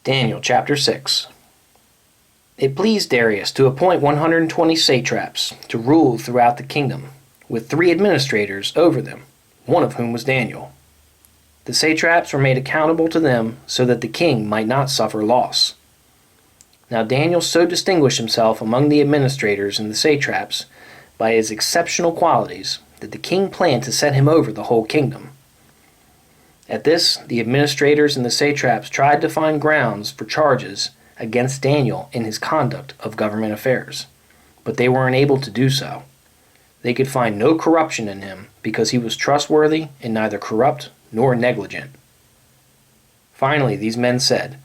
Daniel chapter 6. It pleased Darius to appoint 120 satraps to rule throughout the kingdom, with 3 administrators over them, one of whom was Daniel. The satraps were made accountable to them so that the king might not suffer loss. Now Daniel so distinguished himself among the administrators and the satraps by his exceptional qualities that the king planned to set him over the whole kingdom. At this, the administrators and the satraps tried to find grounds for charges against Daniel in his conduct of government affairs, but they were unable to do so. They could find no corruption in him because he was trustworthy and neither corrupt nor negligent. Finally, these men said,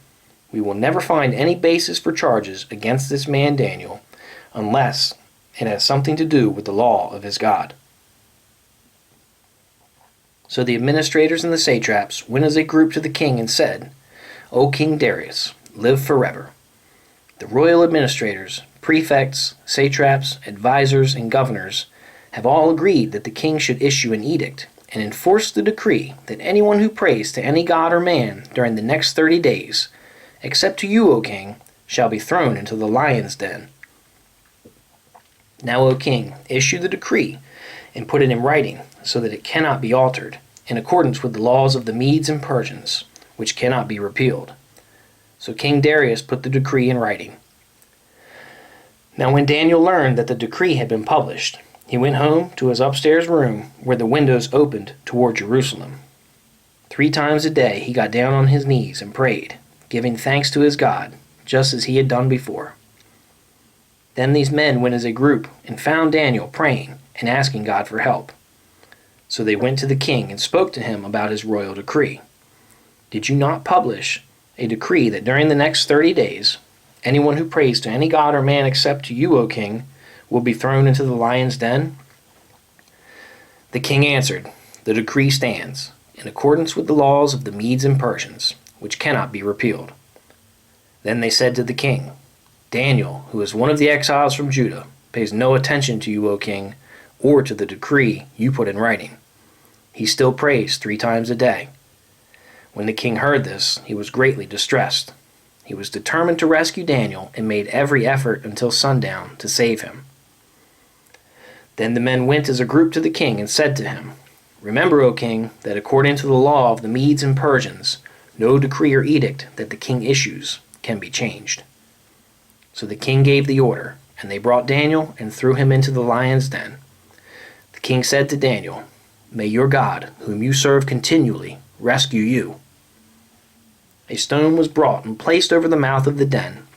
"We will never find any basis for charges against this man Daniel unless it has something to do with the law of his God." So the administrators and the satraps went as a group to the king and said, "O King Darius, live forever." The royal administrators, prefects, satraps, advisors, and governors have all agreed that the king should issue an edict and enforce the decree that anyone who prays to any god or man during the next 30 days, except to you, O king, shall be thrown into the lion's den. Now, O king, issue the decree and put it in writing so that it cannot be altered, in accordance with the laws of the Medes and Persians, which cannot be repealed. So King Darius put the decree in writing. Now when Daniel learned that the decree had been published, he went home to his upstairs room where the windows opened toward Jerusalem. 3 times a day he got down on his knees and prayed, giving thanks to his God, just as he had done before. Then these men went as a group and found Daniel praying and asking God for help. So they went to the king and spoke to him about his royal decree. "Did you not publish a decree that during the next 30 days, anyone who prays to any god or man except to you, O king, will be thrown into the lion's den?" The king answered, "The decree stands, in accordance with the laws of the Medes and Persians, which cannot be repealed." Then they said to the king, "Daniel, who is one of the exiles from Judah, pays no attention to you, O king, or to the decree you put in writing. He still prays 3 times a day." When the king heard this, he was greatly distressed. He was determined to rescue Daniel and made every effort until sundown to save him. Then the men went as a group to the king and said to him, "Remember, O king, that according to the law of the Medes and Persians, no decree or edict that the king issues can be changed." So the king gave the order, and they brought Daniel and threw him into the lion's den. The king said to Daniel, "May your God, whom you serve continually, rescue you." A stone was brought and placed over the mouth of the den,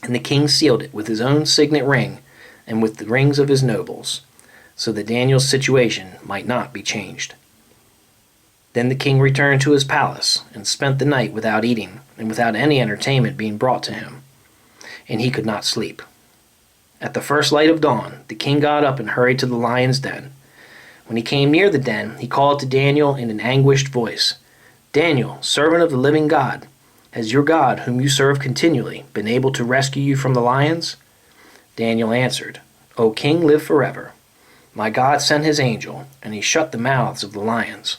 and the king sealed it with his own signet ring and with the rings of his nobles, so that Daniel's situation might not be changed. Then the king returned to his palace and spent the night without eating and without any entertainment being brought to him, and he could not sleep. At the first light of dawn, the king got up and hurried to the lion's den. When he came near the den, he called to Daniel in an anguished voice, "Daniel, servant of the living God, has your God, whom you serve continually, been able to rescue you from the lions?" Daniel answered, "O king, live forever. My God sent his angel, and he shut the mouths of the lions.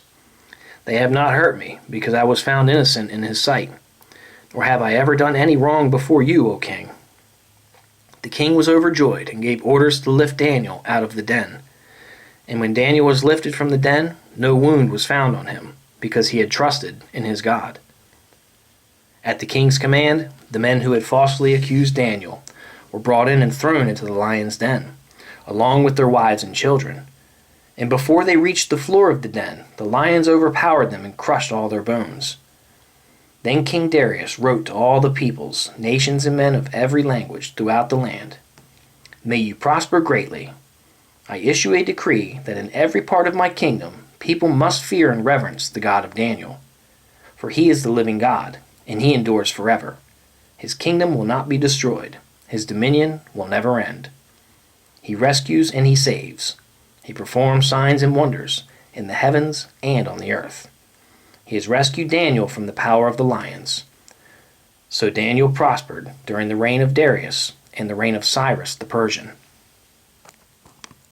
They have not hurt me, because I was found innocent in his sight. Nor have I ever done any wrong before you, O king." The king was overjoyed and gave orders to lift Daniel out of the den. And when Daniel was lifted from the den, no wound was found on him, because he had trusted in his God. At the king's command, the men who had falsely accused Daniel were brought in and thrown into the lion's den, along with their wives and children. And before they reached the floor of the den, the lions overpowered them and crushed all their bones. Then King Darius wrote to all the peoples, nations, and men of every language throughout the land, "May you prosper greatly. I issue a decree that in every part of my kingdom people must fear and reverence the God of Daniel. For he is the living God, and he endures forever. His kingdom will not be destroyed. His dominion will never end. He rescues and he saves. He performs signs and wonders in the heavens and on the earth. He has rescued Daniel from the power of the lions." So Daniel prospered during the reign of Darius and the reign of Cyrus the Persian.